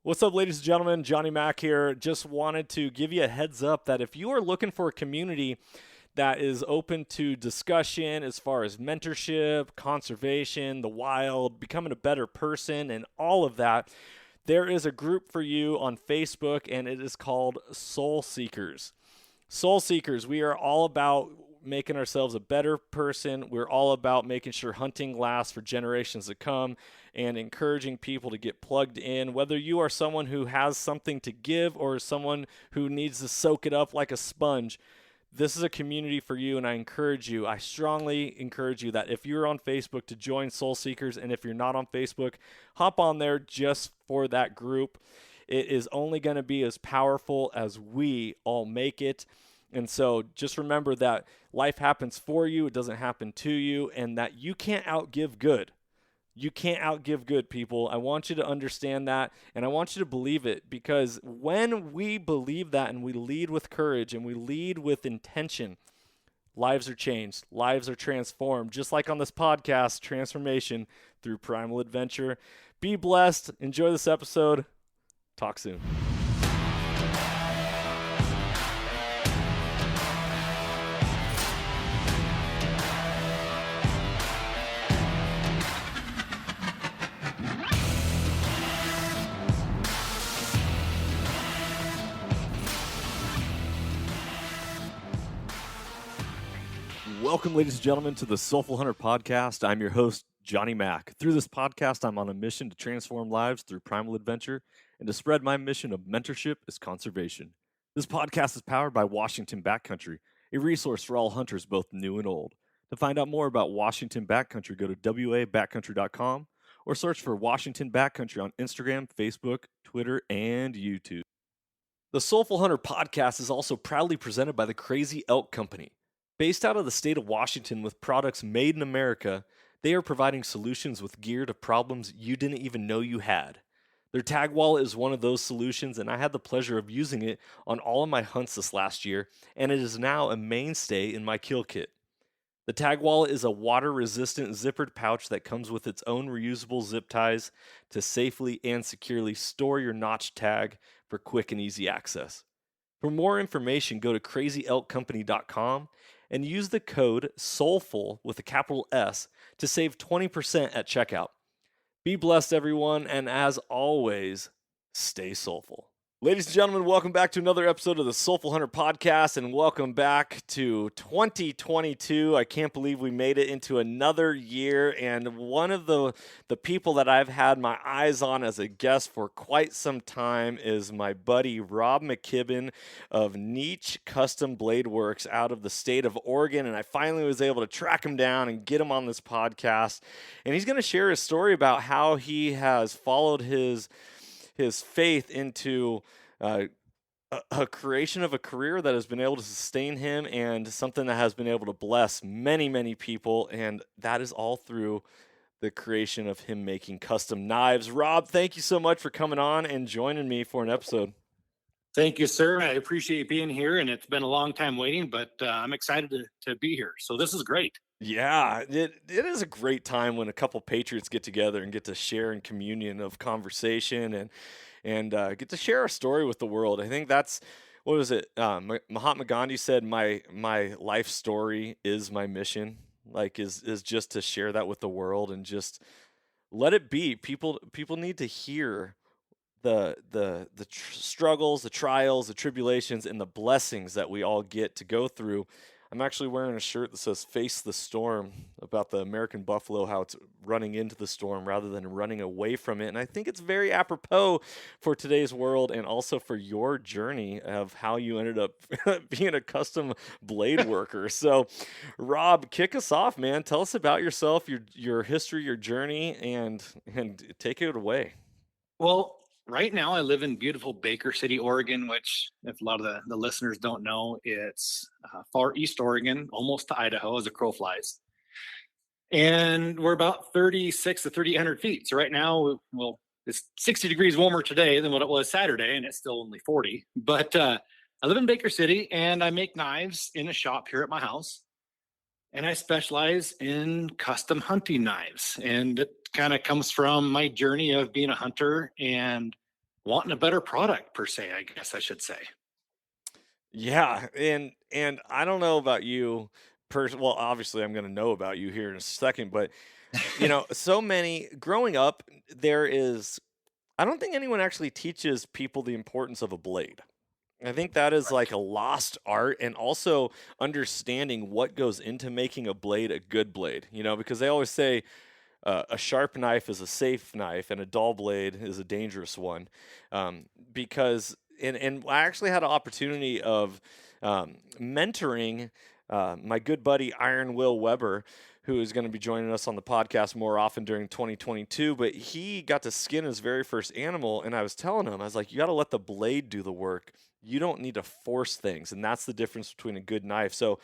What's up, ladies and gentlemen? Johnny Mac here. Just wanted to give you a heads up that if you are looking for a community that is open to discussion as far as mentorship, conservation, the wild, becoming a better person, and all of that, there is a group for you on Facebook, and it is called Soul Seekers. Soul Seekers, we are all about making ourselves a better person. We're all about making sure hunting lasts for generations to come and encouraging people to get plugged in. Whether you are someone who has something to give or someone who needs to soak it up like a sponge, this is a community for you, and I strongly encourage you that if you're on Facebook to join Soul Seekers, and if you're not on Facebook, hop on there just for that group. It is only going to be as powerful as we all make it. And so just remember that life happens for you, it doesn't happen to you, and that you can't outgive good. You can't outgive good, people. I want you to understand that, and I want you to believe it, because when we believe that and we lead with courage and we lead with intention, lives are changed, lives are transformed, just like on this podcast, transformation through primal adventure. Be blessed. Enjoy this episode. Talk soon. Welcome, ladies and gentlemen, to the Soulful Hunter Podcast. I'm your host, Johnny Mac. Through this podcast, I'm on a mission to transform lives through primal adventure and to spread my mission of mentorship as conservation. This podcast is powered by Washington Backcountry, a resource for all hunters, both new and old. To find out more about Washington Backcountry, go to wabackcountry.com or search for Washington Backcountry on Instagram, Facebook, Twitter, and YouTube. The Soulful Hunter Podcast is also proudly presented by the Crazy Elk Company. Based out of the state of Washington with products made in America, they are providing solutions with gear to problems you didn't even know you had. Their tag wallet is one of those solutions, and I had the pleasure of using it on all of my hunts this last year, and it is now a mainstay in my kill kit. The tag wallet is a water-resistant zippered pouch that comes with its own reusable zip ties to safely and securely store your notch tag for quick and easy access. For more information, go to crazyelkcompany.com and use the code SOULFUL with a capital S to save 20% at checkout. Be blessed, everyone, and as always, stay soulful. Ladies and gentlemen, welcome back to another episode of the Soulful Hunter Podcast, and welcome back to 2022. I can't believe we made it into another year, and one of the people that I've had my eyes on as a guest for quite some time is my buddy Rob Mckibben of Niche Custom Blade Works out of the state of Oregon, and I finally was able to track him down and get him on this podcast, and he's going to share his story about how he has followed his faith into a creation of a career that has been able to sustain him and something that has been able to bless many, many people. And that is all through the creation of him making custom knives. Rob, thank you so much for coming on and joining me for an episode. Thank you, sir. I appreciate being here, and it's been a long time waiting, but I'm excited to be here. So this is great. Yeah, it is a great time when a couple patriots get together and get to share in communion of conversation and get to share our story with the world. I think that's, what was it? Mahatma Gandhi said, "My life story is my mission." Like is just to share that with the world and just let it be. People need to hear the struggles, the trials, the tribulations, and the blessings that we all get to go through. I'm actually wearing a shirt that says "Face the Storm," about the American buffalo, how it's running into the storm rather than running away from it. And I think it's very apropos for today's world and also for your journey of how you ended up being a custom blade worker. So, Rob, kick us off, man. Tell us about yourself, your history, your journey, and take it away. Well, right now I live in beautiful Baker City, Oregon, which, if a lot of the listeners don't know, it's far east Oregon, almost to Idaho as a crow flies. And we're about 36 to 3,800 feet. So right now, well, it's 60 degrees warmer today than what it was Saturday, and it's still only 40. But I live in Baker City, and I make knives in a shop here at my house. And I specialize in custom hunting knives. And it kind of comes from my journey of being a hunter and wanting a better product per se, I guess I should say. Yeah, and I don't know about you well, obviously I'm going to know about you here in a second, but so many growing up there is I don't think anyone actually teaches people the importance of a blade. I think that is like Right. a lost art, and also understanding what goes into making a blade a good blade, because they always say a sharp knife is a safe knife and a dull blade is a dangerous one. Because and I actually had an opportunity of mentoring my good buddy Iron Will Weber, who is going to be joining us on the podcast more often during 2022. But he got to skin his very first animal, and I was telling him, I was like, you got to let the blade do the work. You don't need to force things, and that's the difference between a good knife. So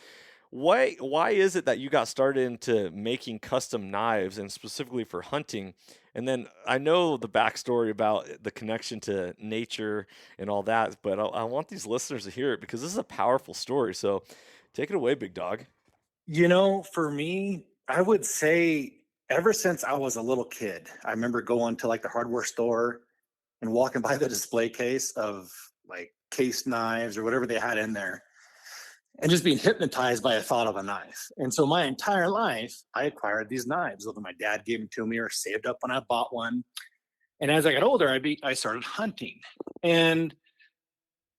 why is it that you got started into making custom knives and specifically for hunting? And then I know the backstory about the connection to nature and all that, but I want these listeners to hear it because this is a powerful story. So take it away, big dog. For me, I would say ever since I was a little kid, I remember going to like the hardware store and walking by the display case of like case knives or whatever they had in there and just being hypnotized by a thought of a knife. And so my entire life, I acquired these knives, whether my dad gave them to me or saved up when I bought one. And as I got older, I started hunting. And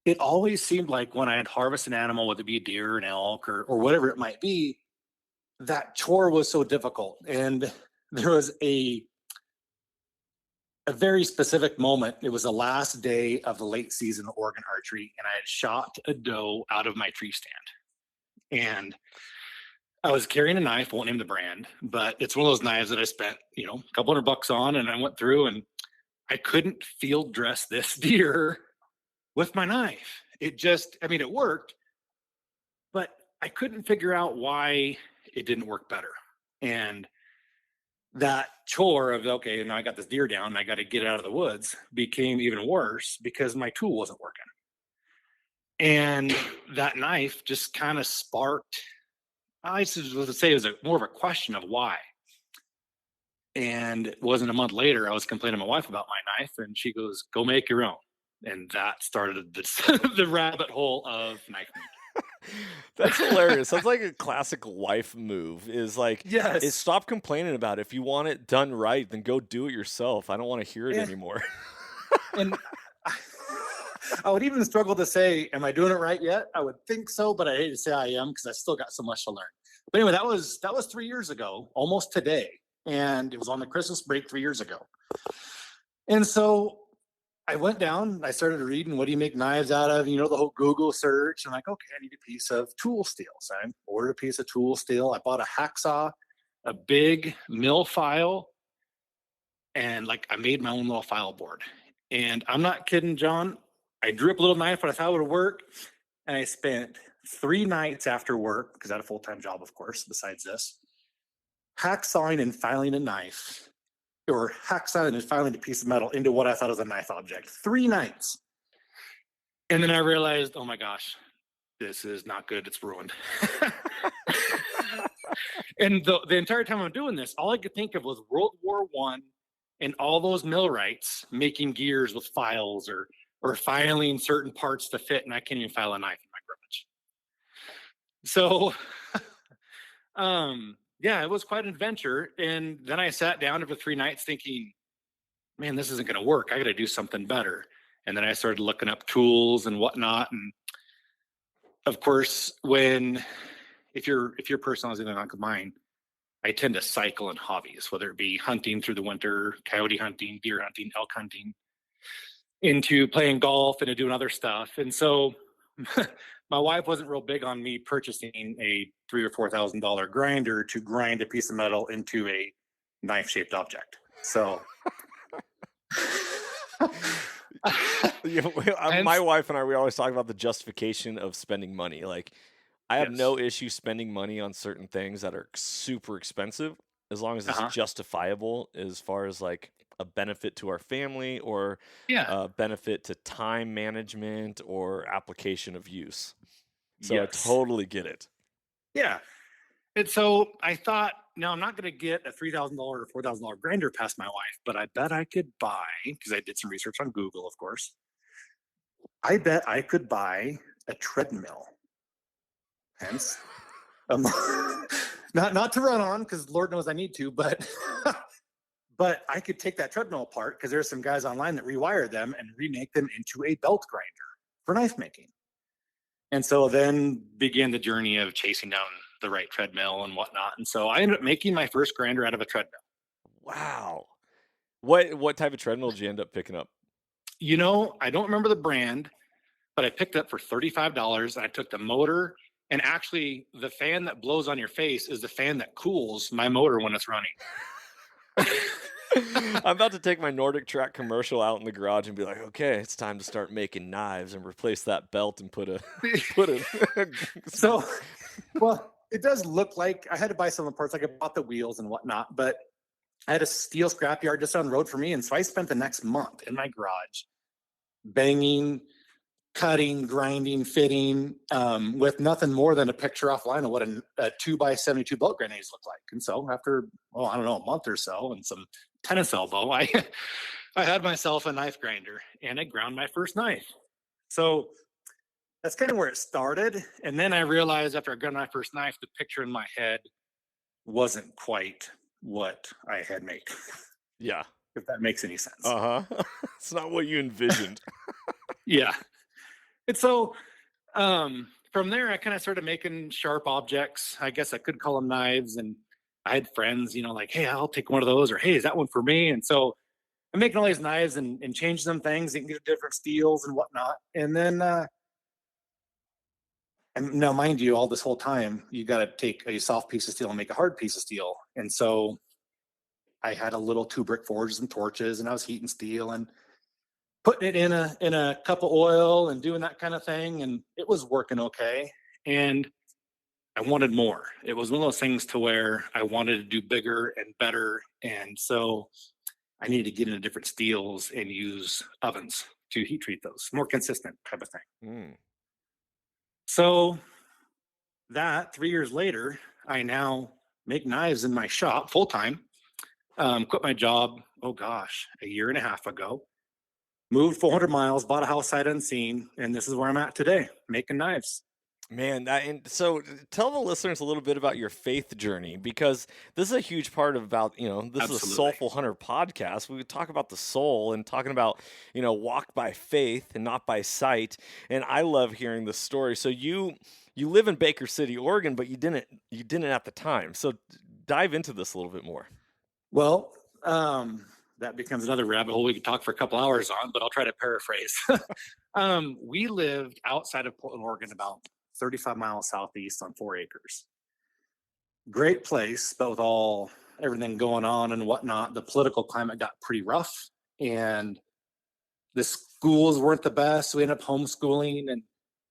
it always seemed like when I had harvested an animal, whether it be a deer, an elk, or whatever it might be, that chore was so difficult. And there was a very specific moment. It was the last day of the late season Oregon archery, and I had shot a doe out of my tree stand. And I was carrying a knife, won't name the brand, but it's one of those knives that I spent, a couple $100 on, and I went through and I couldn't field dress this deer with my knife. It worked, but I couldn't figure out why it didn't work better. And that chore of, okay, now I got this deer down and I got to get it out of the woods became even worse because my tool wasn't working. And that knife just kind of sparked, I was to say it was more of a question of why. And it wasn't a month later, I was complaining to my wife about my knife, and she goes, "Go make your own." And that started the rabbit hole of knife making. That's hilarious. That's like a classic wife move is Yes. stop complaining about it. If you want it done right, then go do it yourself. I don't want to hear it And, anymore. and I would even struggle to say, am I doing it right yet? I would think so, but I hate to say I am because I still got so much to learn. But anyway, that was 3 years ago, almost today. And it was on the Christmas break 3 years ago. And so I went down, I started reading, what do you make knives out of? The whole Google search. I'm like, okay, I need a piece of tool steel. So I ordered a piece of tool steel. I bought a hacksaw, a big mill file, and like I made my own little file board. And I'm not kidding, John. I drew up a little knife, but I thought it would work. And I spent 3 nights after work, because I had a full-time job, of course, besides this, hacksawing and filing a knife, or hacksawing and filing a piece of metal into what I thought was a knife object. 3 nights. And then I realized, oh my gosh, this is not good. It's ruined. And the entire time I'm doing this, all I could think of was World War I and all those millwrights making gears with files or filing certain parts to fit, and I can't even file a knife in my garage. So yeah, it was quite an adventure. And then I sat down after 3 nights thinking, man, this isn't going to work. I got to do something better. And then I started looking up tools and whatnot. And of course, if your personality is anything like mine, I tend to cycle in hobbies, whether it be hunting through the winter, coyote hunting, deer hunting, elk hunting, into playing golf and doing other stuff. And so my wife wasn't real big on me purchasing a $3,000 or $4,000 grinder to grind a piece of metal into a knife-shaped object. So My wife and I, we always talk about the justification of spending money. Like, I have yes. no issue spending money on certain things that are super expensive as long as it's Uh-huh. justifiable as far as like a benefit to our family or Yeah. a benefit to time management or application of use. So I Yes. totally get it. Yeah. And so I thought, no, I'm not going to get a $3,000 or $4,000 grinder past my wife, but I bet I could buy, because I did some research on Google, of course. I bet I could buy a treadmill. Hence, um, not to run on, because Lord knows I need to, but but I could take that treadmill apart because there's some guys online that rewire them and remake them into a belt grinder for knife making. And so then began the journey of chasing down the right treadmill and whatnot. And so I ended up making my first grinder out of a treadmill. Wow. What type of treadmill did you end up picking up? I don't remember the brand, but I picked it up for $35. And I took the motor, and actually the fan that blows on your face is the fan that cools my motor when it's running. I'm about to take my Nordic Track commercial out in the garage and be like, okay, it's time to start making knives and replace that belt and put a So, well, it does look like I had to buy some of the parts. Like I bought the wheels and whatnot, but I had a steel scrapyard just down the road for me. And so I spent the next month in my garage banging, cutting, grinding, fitting, with nothing more than a picture offline of what a 2x72 belt grenades look like. And so after, I don't know, a month or so and some tennis elbow, I had myself a knife grinder and I ground my first knife. So that's kind of where it started. And then I realized after I ground my first knife, the picture in my head wasn't quite what I had made. Yeah. If that makes any sense. It's not what you envisioned. Yeah. And so from there, I kind of started making sharp objects. I guess I could call them knives. And I had friends, like, hey, I'll take one of those, or hey, is that one for me? And so I'm making all these knives and changing them things and get different steels and whatnot. And then, and now, mind you, all this whole time, you got to take a soft piece of steel and make a hard piece of steel. And so I had a little 2 brick forges and torches, and I was heating steel and putting it in a cup of oil and doing that kind of thing. And it was working okay. And I wanted more. It was one of those things to where I wanted to do bigger and better. And so I needed to get into different steels and use ovens to heat treat those, more consistent type of thing. So that 3 years later, I now make knives in my shop full time. Quit my job, a year and a half ago. Moved 400 miles, bought a house sight unseen, and this is where I'm at today, making knives. Man, and so tell the listeners a little bit about your faith journey, because this is a huge part about, this Absolutely. is a Soulful Hunter podcast. We talk about the soul and talking about, walk by faith and not by sight. And I love hearing the story. So you live in Baker City, Oregon, but you didn't at the time. So dive into this a little bit more. Well, that becomes another rabbit hole we could talk for a couple hours on, but I'll try to paraphrase. We lived outside of Portland, Oregon, about 35 miles southeast on 4 acres. Great place, but with everything going on and whatnot, the political climate got pretty rough and the schools weren't the best. We ended up homeschooling and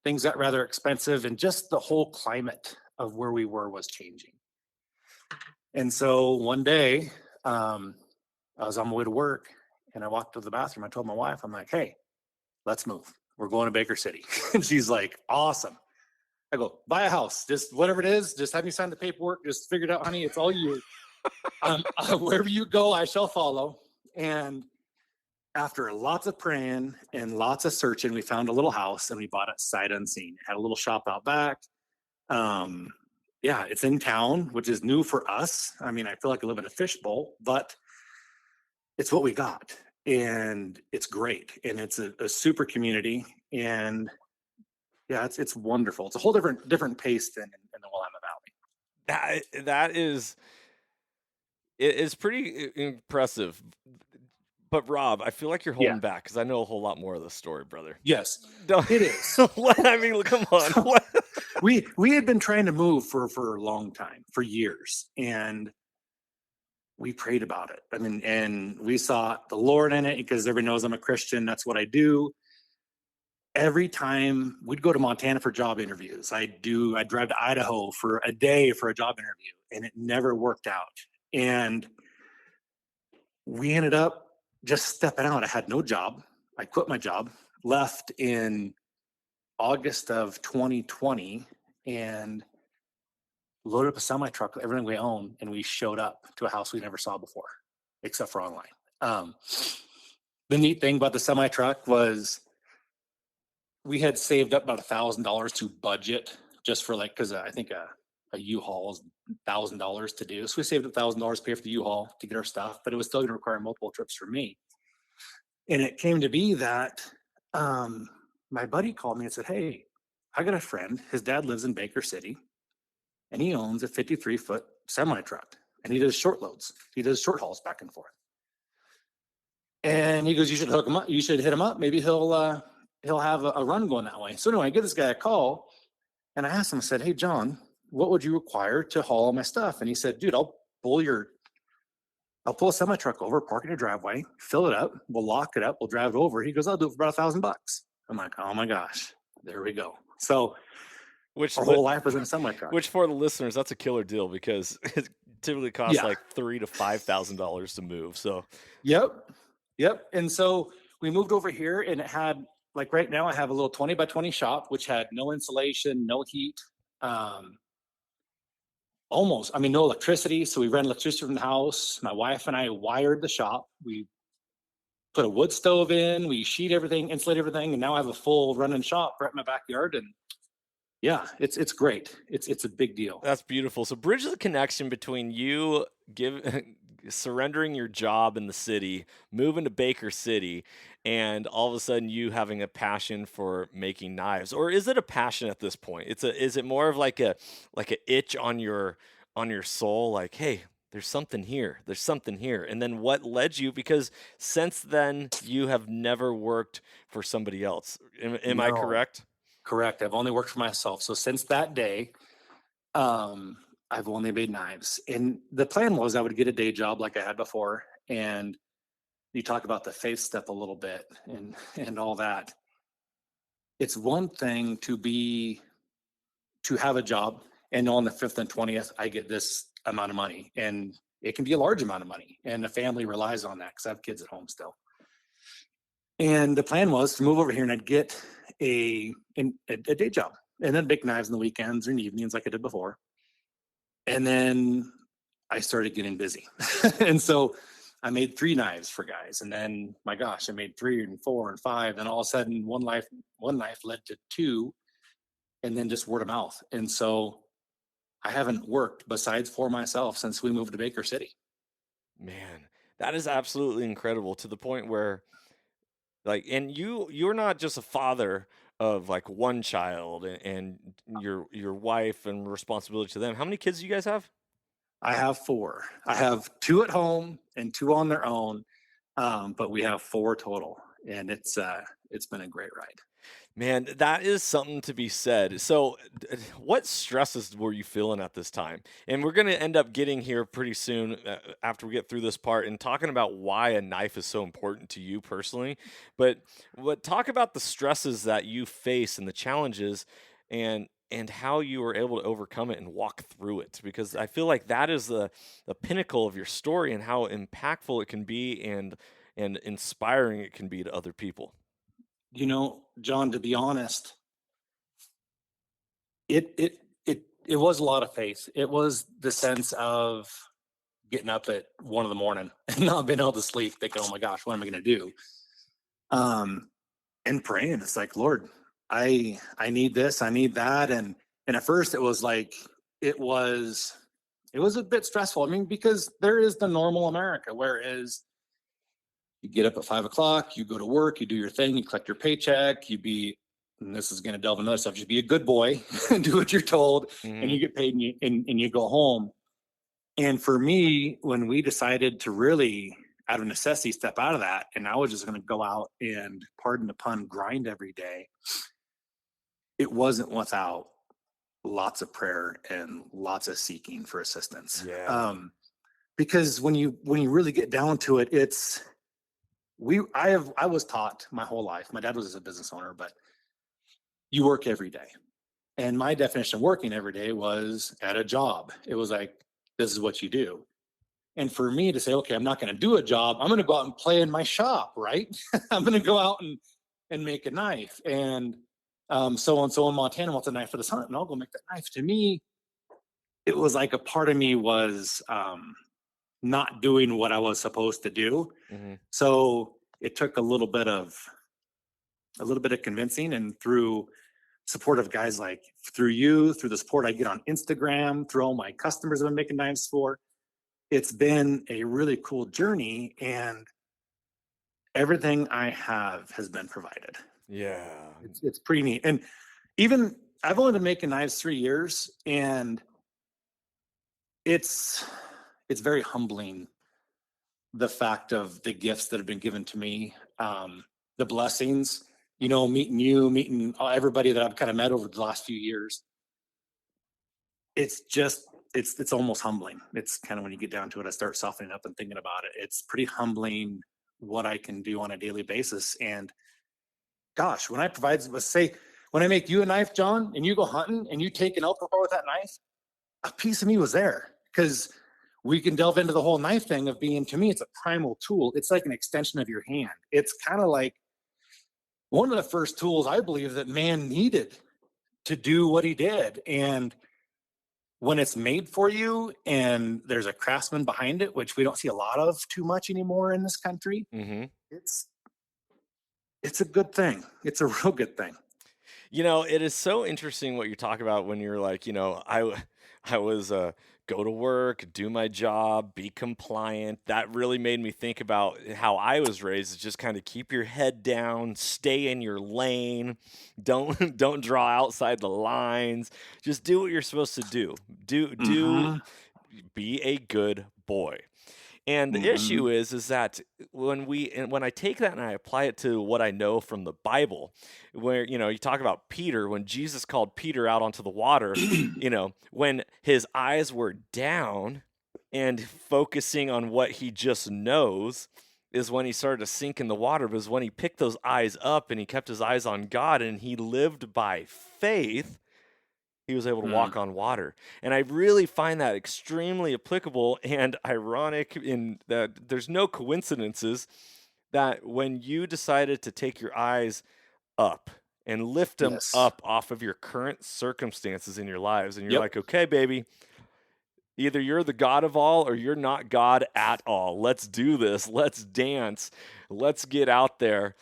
things got rather expensive, and just the whole climate of where we were was changing. And so one day, I was on my way to work and I walked to the bathroom. I told my wife, I'm like, hey, let's move. We're going to Baker City. And she's like, awesome. I go, buy a house, just whatever it is, just have me sign the paperwork, just figure it out, honey, it's all you. Wherever you go, I shall follow. And after lots of praying and lots of searching, we found a little house and we bought it sight unseen. It had a little shop out back. It's in town, which is new for us. I mean, I feel like I live in a fishbowl, but it's what we got. And it's great. And it's a super community. And yeah, it's wonderful. It's a whole different pace than in the Willamette Valley. That is pretty impressive. But Rob, I feel like you're holding back because I know a whole lot more of the story, brother. Yes, it is. I mean, come on. So, we had been trying to move for a long time, for years, and we prayed about it. I mean, and we sought the Lord in it because everybody knows I'm a Christian. That's what I do. Every time we'd go to Montana for job interviews, I'd drive to Idaho for a day for a job interview, and it never worked out. And we ended up just stepping out. I had no job. I quit my job, left in August of 2020, and loaded up a semi truck with everything we own, and we showed up to a house we never saw before, except for online. The neat thing about the semi truck was we had saved up about $1,000 to budget just for because I think a U-Haul is $1,000 to do. So we saved $1,000 to pay for the U-Haul to get our stuff, but it was still going to require multiple trips for me. And it came to be that my buddy called me and said, "Hey, I got a friend. His dad lives in Baker City, and he owns a 53-foot semi truck, and he does short loads. He does short hauls back and forth." And he goes, "You should hook him up. You should hit him up. Maybe he'll have a run going that way." So anyway, I give this guy a call, and I asked him. I said, "Hey, John, what would you require to haul all my stuff?" And he said, "Dude, I'll pull a semi truck over, park in your driveway, fill it up. We'll lock it up. We'll drive it over." He goes, "I'll do it for about $1,000." I'm like, "Oh my gosh, there we go." So our whole life was in a semi truck. Which for the listeners, that's a killer deal because it typically costs like $3,000 to $5,000 to move. So Yep. And so we moved over here, and it had, like, right now I have a little 20 by 20 shop, which had no insulation, no heat, no electricity. So we ran electricity from the house. My wife and I wired the shop. We put a wood stove in, we sheet everything, insulate everything, and now I have a full running shop right in my backyard. And yeah, it's great. It's a big deal. That's beautiful. So bridge the connection between you surrendering your job in the city, moving to Baker City, and all of a sudden you having a passion for making knives. Or is it a passion at this point? Is it more of like a itch on your soul, like, hey, there's something here. There's something here. And then what led you? Because since then you have never worked for somebody else. Am I correct? Correct. I've only worked for myself. So since that day, I've only made knives. And the plan was I would get a day job like I had before. And you talk about the faith step a little bit and all that. It's one thing to have a job and on the 5th and 20th, I get this amount of money, and it can be a large amount of money. And the family relies on that because I have kids at home still. And the plan was to move over here and I'd get a day job and then make knives in the weekends or in the evenings like I did before. And then I started getting busy. And so I made 3 knives for guys. And then, my gosh, I made 3 and 4 and 5. And all of a sudden one knife led to 2, and then just word of mouth. And so I haven't worked besides for myself since we moved to Baker City. Man, that is absolutely incredible, to the point where, like, and you're not just a father of like one child and your wife and responsibility to them. How many kids do you guys have? I have 4. I have 2 at home and 2 on their own, but we have 4 total, and it's been a great ride. Man, that is something to be said. So, what stresses were you feeling at this time? And we're going to end up getting here pretty soon after we get through this part and talking about why a knife is so important to you personally. But talk about the stresses that you face and the challenges, and how you were able to overcome it and walk through it. Because I feel like that is the pinnacle of your story and how impactful it can be and inspiring it can be to other people. You know, John, to be honest, it was a lot of faith. It was the sense of getting up at 1 a.m. and not being able to sleep, thinking, "Oh my gosh, what am I going to do?" And praying. It's like, "Lord, I need this, I need that." And at first it was like, it was a bit stressful. I mean, because there is the normal America, whereas you get up at 5 o'clock, you go to work, you do your thing, you collect your paycheck, and this is going to delve into other stuff, just be a good boy and do what you're told, and you get paid and you go home. And for me, when we decided to really, out of necessity, step out of that, and I was just going to go out and, pardon the pun, grind every day, it wasn't without lots of prayer and lots of seeking for assistance. Yeah. Because when you really get down to it, I was taught my whole life. My dad was a business owner, but you work every day. And my definition of working every day was at a job. It was like, this is what you do. And for me to say, okay, I'm not going to do a job, I'm going to go out and play in my shop, right? I'm going to go out and make a knife. And so in Montana wants a knife for this hunt, and I'll go make that knife. To me, it was like a part of me was not doing what I was supposed to do. Mm-hmm. So it took a little bit of convincing, and through support of guys like through you, through the support I get on Instagram, through all my customers I've been making knives for, it's been a really cool journey, and everything I have has been provided. Yeah. It's pretty neat. And even I've only been making knives 3 years, and it's very humbling, the fact of the gifts that have been given to me, the blessings, meeting you, meeting everybody that I've kind of met over the last few years. It's just, it's almost humbling. It's kind of, when you get down to it, I start softening up and thinking about it. It's pretty humbling what I can do on a daily basis. And gosh, when I provide, let's say, when I make you a knife, John, and you go hunting and you take an elk report with that knife, a piece of me was there, because we can delve into the whole knife thing of being, to me, it's a primal tool. It's like an extension of your hand. It's kind of like one of the first tools I believe that man needed to do what he did. And when it's made for you and there's a craftsman behind it, which we don't see a lot of too much anymore in this country, Mm-hmm. it's a good thing. It's a real good thing. It is so interesting what you're talking about when you're like, I was go to work, do my job, be compliant. That really made me think about how I was raised, is just kind of keep your head down, stay in your lane, don't draw outside the lines. Just do what you're supposed to do. Be a good boy. And the issue is that when I take that and I apply it to what I know from the Bible, where you talk about Peter, when Jesus called Peter out onto the water, when his eyes were down and focusing on what he just knows, is when he started to sink in the water. But when he picked those eyes up and he kept his eyes on God and he lived by faith, he was able to walk on water. And I really find that extremely applicable and ironic, in that there's no coincidences that when you decided to take your eyes up and lift them up off of your current circumstances in your lives, and you're like, okay, baby, either you're the God of all or you're not God at all. Let's do this. Let's dance. Let's get out there.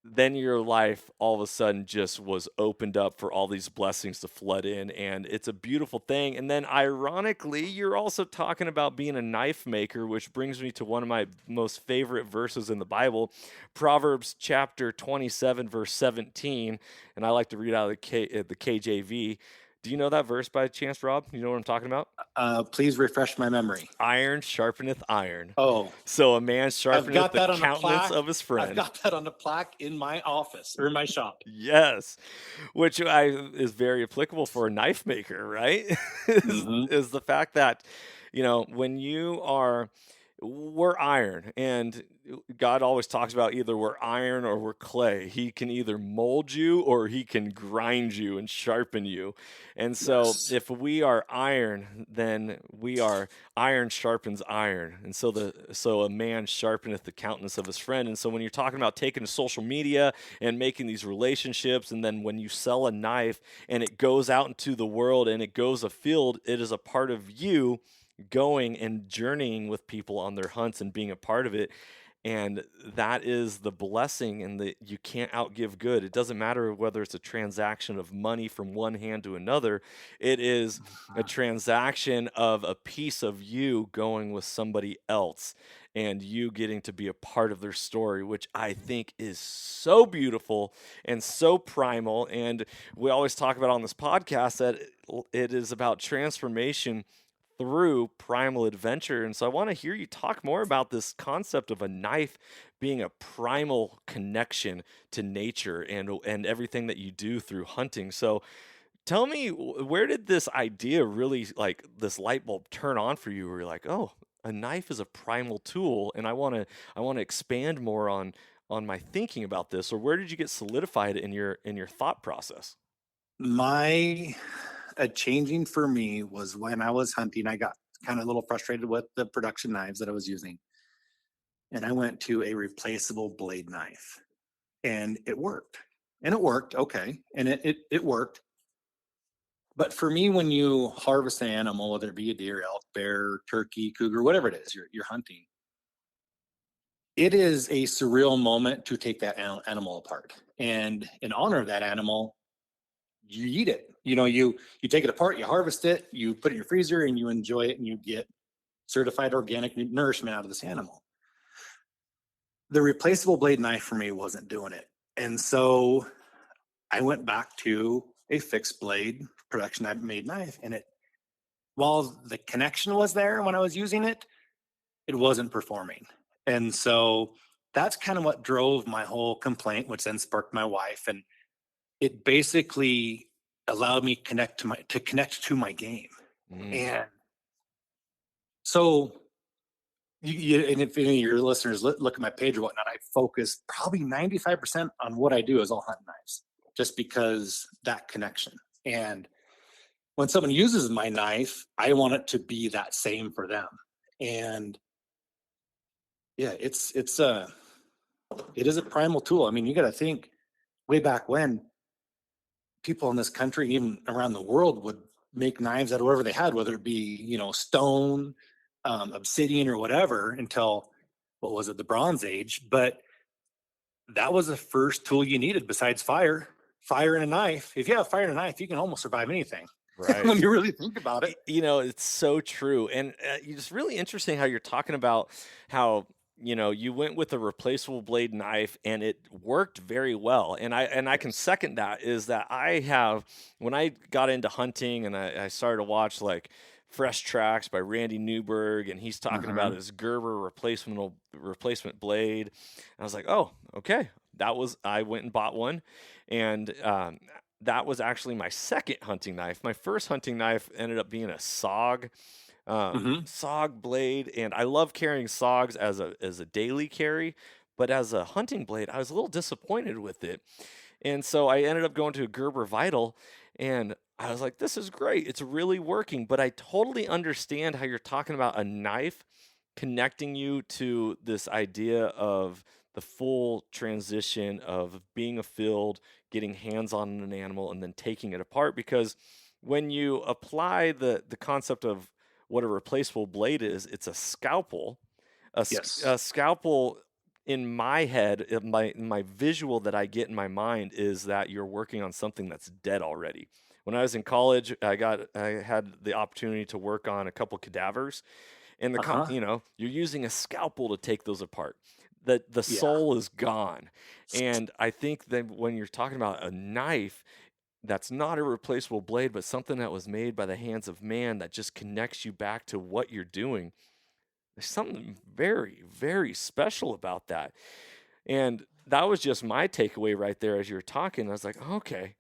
Then your life all of a sudden just was opened up for all these blessings to flood in, and it's a beautiful thing. And then ironically, you're also talking about being a knife maker, which brings me to one of my most favorite verses in the Bible, Proverbs chapter 27, verse 17. And I like to read out of the KJV. Do you know that verse by chance, Rob? You know what I'm talking about? Please refresh my memory. Iron sharpeneth iron. Oh. So a man sharpeneth the countenance of his friend. I've got that on the plaque in my office, or in my shop. Yes. Which is very applicable for a knife maker, right? is the fact that, when we're iron, and God always talks about either we're iron or we're clay. He can either mold you or he can grind you and sharpen you. And so if we are iron, then we are iron sharpens iron. And so a man sharpeneth the countenance of his friend. And so when you're talking about taking to social media and making these relationships, and then when you sell a knife and it goes out into the world and it goes afield, it is a part of you going and journeying with people on their hunts and being a part of it. And that is the blessing, and that you can't outgive good. It doesn't matter whether it's a transaction of money from one hand to another. It is a transaction of a piece of you going with somebody else and you getting to be a part of their story, which I think is so beautiful and so primal. And we always talk about on this podcast that it is about transformation through primal adventure. And so I want to hear you talk more about this concept of a knife being a primal connection to nature and everything that you do through hunting. So tell me, where did this idea really, like this light bulb, turn on for you, where you're like, oh, a knife is a primal tool, and I want to expand more on my thinking about this? Or where did you get solidified in your thought process? A changing for me was when I was hunting. I got kind of a little frustrated with the production knives that I was using, and I went to a replaceable blade knife, and it worked. Okay, and it worked. But for me, when you harvest an animal, whether it be a deer, elk, bear, turkey, cougar, whatever it is you're hunting, it is a surreal moment to take that animal apart. And in honor of that animal, you eat it. You take it apart, you harvest it, you put it in your freezer, and you enjoy it, and you get certified organic nourishment out of this animal. The replaceable blade knife for me wasn't doing it. And so I went back to a fixed blade production made knife. And while the connection was there when I was using it, it wasn't performing. And so that's kind of what drove my whole complaint, which then sparked my wife. And it basically allowed me to connect to my game. And so and if any of your listeners look at my page or whatnot, I focus probably 95% on what I do is all hunting knives, just because that connection. And when someone uses my knife, I want it to be that same for them. And yeah, it is a primal tool. I mean, you got to think way back when people in this country, even around the world, would make knives out of whatever they had, whether it be, stone, obsidian or whatever, until, what was it, the Bronze Age. But that was the first tool you needed besides fire and a knife. If you have fire and a knife, you can almost survive anything. Right. When you really think about it. It's so true. And it's really interesting how you're talking about how, you went with a replaceable blade knife and it worked very well. And I can second that. Is that when I got into hunting and I started to watch like Fresh Tracks by Randy Newberg, and he's talking about his Gerber replacement blade. I was like, oh, okay. I went and bought one. And that was actually my second hunting knife. My first hunting knife ended up being a SOG blade, and I love carrying SOGs as a daily carry, but as a hunting blade, I was a little disappointed with it. And so I ended up going to a Gerber Vital, and I was like, this is great. It's really working. But I totally understand how you're talking about a knife connecting you to this idea of the full transition of being a field, getting hands on an animal, and then taking it apart. Because when you apply the concept of what a replaceable blade is, it's a scalpel. A scalpel, in my head, my visual that I get in my mind is that you're working on something that's dead already. When I was in college, I had the opportunity to work on a couple cadavers, and you're using a scalpel to take those apart. The soul is gone. And I think that when you're talking about a knife, that's not a replaceable blade, but something that was made by the hands of man that just connects you back to what you're doing. There's something very, very special about that. And that was just my takeaway right there as you were talking. I was like, okay,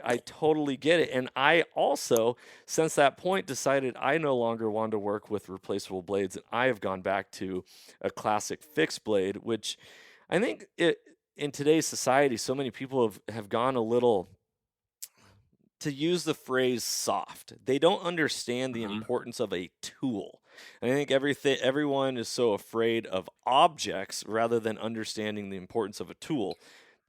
I totally get it. And I also, since that point, decided I no longer wanted to work with replaceable blades. And I have gone back to a classic fixed blade, which I think in today's society, so many people have gone a little, to use the phrase, soft. They don't understand the importance of a tool. And I think everyone is so afraid of objects rather than understanding the importance of a tool.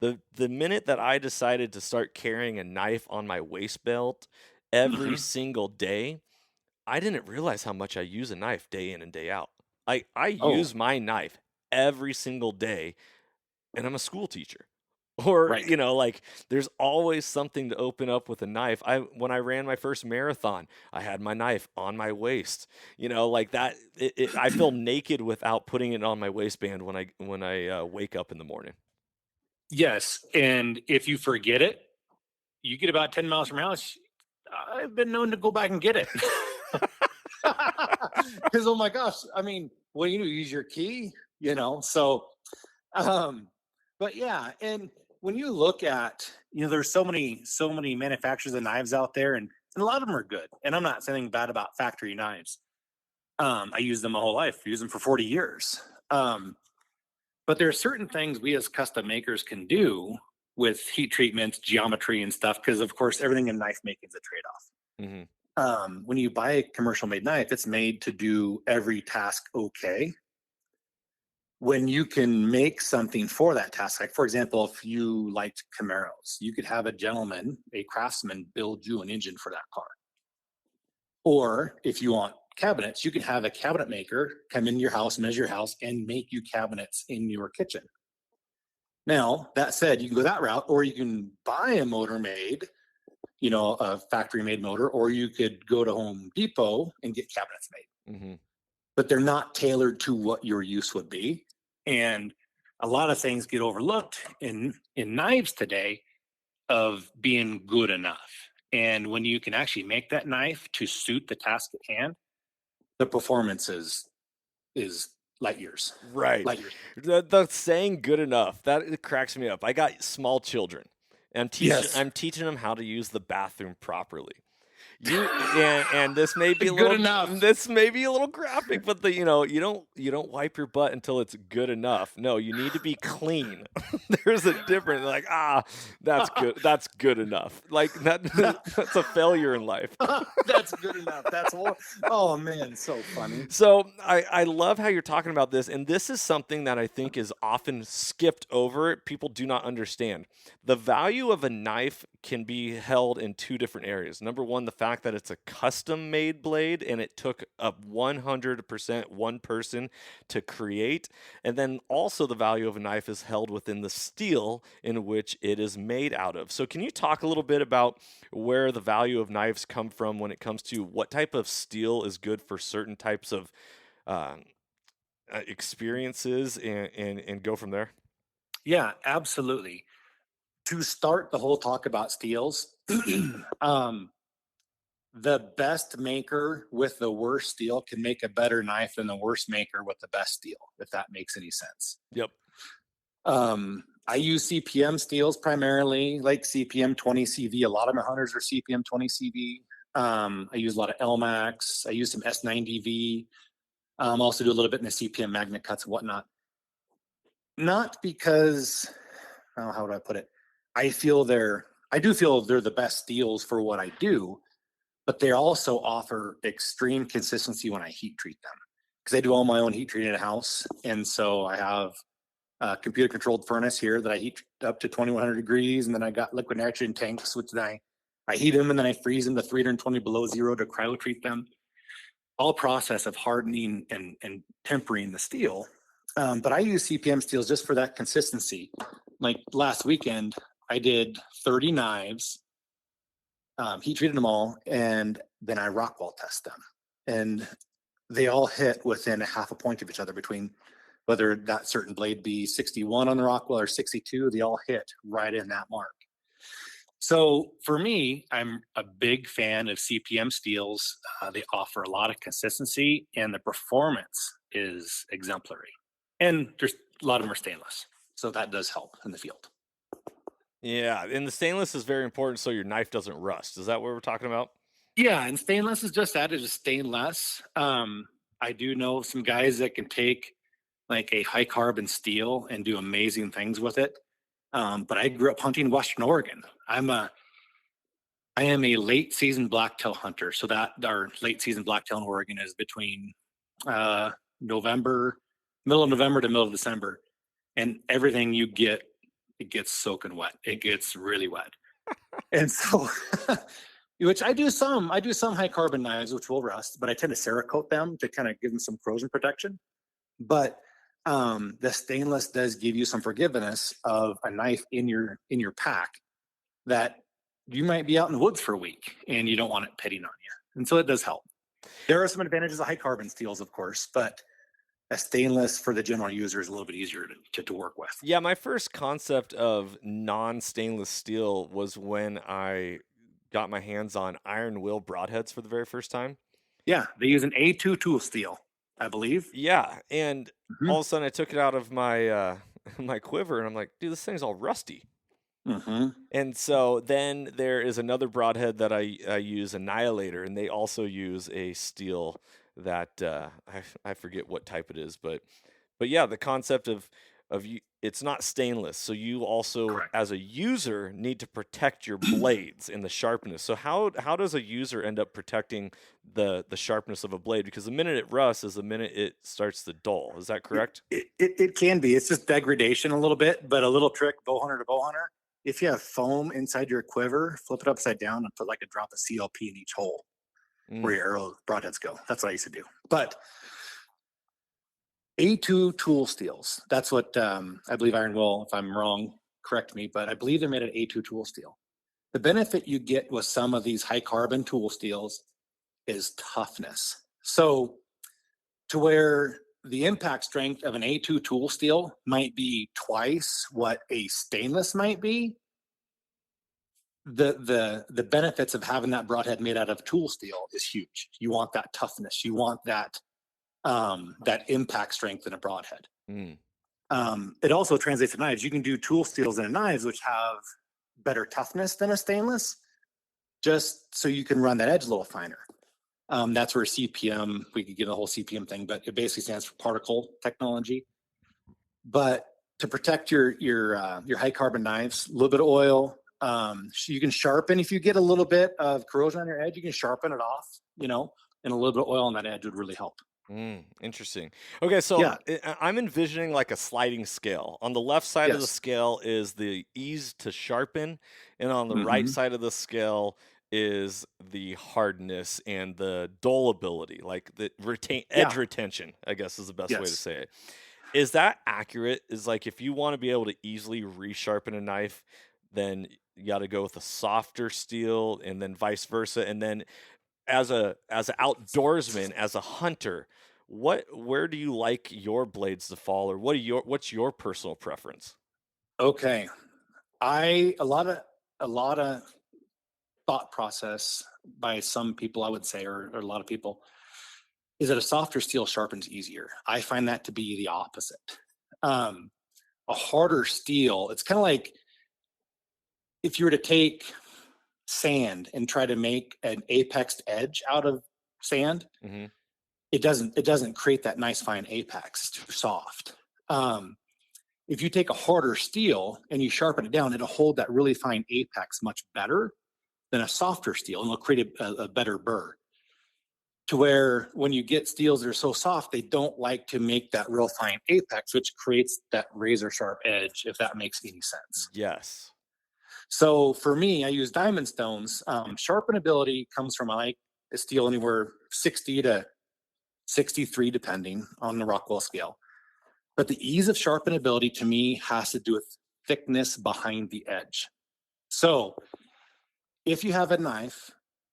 The minute that I decided to start carrying a knife on my waist belt every single day, I didn't realize how much I use a knife day in and day out. I use my knife every single day, and I'm a school teacher. Or, Right. There's always something to open up with a knife. When I ran my first marathon, I had my knife on my waist. That. I feel naked without putting it on my waistband when I wake up in the morning. Yes. And if you forget it, you get about 10 miles from house. I've been known to go back and get it. Because, oh my gosh, I mean, what do you do? Use your key, So, but yeah. And when you look at, there's so many manufacturers of knives out there, and a lot of them are good. And I'm not saying bad about factory knives. I use them my whole life. I use them for 40 years. But there are certain things we as custom makers can do with heat treatments, geometry, and stuff, because of course everything in knife making is a trade-off. When you buy a commercial made knife, it's made to do every task okay. when you can make something for that task. Like, for example, if you liked Camaros, you could have a gentleman, a craftsman, build you an engine for that car. Or if you want cabinets, you can have a cabinet maker come into your house, measure your house, and make you cabinets in your kitchen. Now, that said, you can go that route, or you can buy a motor made, a factory made motor, or you could go to Home Depot and get cabinets made. Mm-hmm. But they're not tailored to what your use would be. And a lot of things get overlooked in knives today of being good enough. And when you can actually make that knife to suit the task at hand, the performance is light years. Right. Light years. The saying "good enough" that it cracks me up. I got small children, and Yes. I'm teaching them how to use the bathroom properly. And this may be a Good little enough. this may be a little graphic, but you don't wipe your butt until it's good enough. No, you need to be clean. There's a difference. Like, that's good. That's good enough. Like that's a failure in life. That's good enough. That's oh man, so funny. So I love how you're talking about this, and this is something that I think is often skipped over. People do not understand. The value of a knife can be held in two different areas. Number one, the fact that it's a custom made blade and it took a 100% one person to create. And then also the value of a knife is held within the steel in which it is made out of. So can you talk a little bit about where the value of knives come from when it comes to what type of steel is good for certain types of experiences and go from there? Yeah, absolutely. To start the whole talk about steels, the best maker with the worst steel can make a better knife than the worst maker with the best steel, if that makes any sense. Yep. I use CPM steels primarily, like CPM 20 CV. A lot of my hunters are CPM 20 CV. I use a lot of LMAX. I use some S90V. Also do a little bit in the CPM magnet cuts and whatnot. Not because, how would I put it? I do feel they're the best steels for what I do, but they also offer extreme consistency when I heat treat them, because I do all my own heat treating in a house. And so I have a computer controlled furnace here that I heat up to 2100 degrees. And then I got liquid nitrogen tanks, which then I heat them and then I freeze them to 320 below zero to cryo treat them. All process of hardening and tempering the steel. But I use CPM steels just for that consistency. Like last weekend, I did 30 knives, heat treated them all, and then I Rockwell test them. And they all hit within a half a point of each other, between whether that certain blade be 61 on the Rockwell or 62, they all hit right in that mark. So for me, I'm a big fan of CPM steels. They offer a lot of consistency and the performance is exemplary. And there's a lot of them are stainless. So that does help in the field. Yeah, and the stainless is very important so your knife doesn't rust. Is that what we're talking about? Yeah, and stainless is just that. It is stainless. I do know some guys that can take like a high carbon steel and do amazing things with it. But I grew up hunting Western Oregon. I am a late season blacktail hunter. So that our late season blacktail in Oregon is between November, middle of November to middle of December. And everything you get, it gets soaking wet. It gets really wet. And so which I do some high carbon knives which will rust, but I tend to Cerakote them to kind of give them some corrosion protection. But the stainless does give you some forgiveness of a knife in your pack that you might be out in the woods for a week and you don't want it pitting on you. And so it does help. There are some advantages of high carbon steels, of course, but a stainless for the general user is a little bit easier to work with. Yeah, my first concept of non-stainless steel was when I got my hands on iron will broadheads for the very first time. Yeah, they use an A2 tool steel, I believe. Yeah, and all of a sudden I took it out of my my quiver and I'm like, dude, this thing's all rusty. And so then there is another broadhead that I use, Annihilator, and they also use a steel that I forget what type it is, but yeah, the concept of it's not stainless. So you also, Correct. as a user, need to protect your blades and the sharpness. So how does a user end up protecting the sharpness of a blade? Because the minute it rusts is the minute it starts to dull. Is that correct? It can be. It's just degradation a little bit, but a little trick, bow hunter to bow hunter. If you have foam inside your quiver, flip it upside down and put like a drop of CLP in each hole where your arrow broadheads go. That's what I used to do. But A2 tool steels. That's what I believe Iron will. If I'm wrong, correct me. But I believe they're made of A2 tool steel. The benefit you get with some of these high carbon tool steels is toughness. So to where the impact strength of an A2 tool steel might be twice what a stainless might be, the benefits of having that broadhead made out of tool steel is huge. You want that toughness. You want that that impact strength in a broadhead. It also translates to knives. You can do tool steels in knives which have better toughness than a stainless, just so you can run that edge a little finer. That's where CPM, we could get the whole CPM thing, but it basically stands for particle technology. But to protect your high carbon knives, a little bit of oil. You can sharpen if you get a little bit of corrosion on your edge. You can sharpen it off, and a little bit of oil on that edge would really help. Interesting. Okay, so I'm envisioning like a sliding scale. On the left side of the scale is the ease to sharpen, and on the right side of the scale is the hardness and the dullability, like the edge retention, I guess is the best way to say it. Is that accurate? Is like if you want to be able to easily resharpen a knife, then you got to go with a softer steel, and then vice versa. And then as an outdoorsman, as a hunter, where do you like your blades to fall, or what's your personal preference? Okay, a lot of thought process by some people, I would say, or a lot of people, is that a softer steel sharpens easier. I find that to be the opposite. A harder steel, it's kind of like if you were to take sand and try to make an apexed edge out of sand, it doesn't create that nice fine apex. It's too soft. If you take a harder steel and you sharpen it down, it'll hold that really fine apex much better than a softer steel, and it'll create a better burr. To where when you get steels that are so soft, they don't like to make that real fine apex, which creates that razor sharp edge, if that makes any sense. Yes. So for me, I use diamond stones. Sharpenability comes from, I like a steel anywhere 60 to 63, depending on the Rockwell scale. But the ease of sharpenability to me has to do with thickness behind the edge. So if you have a knife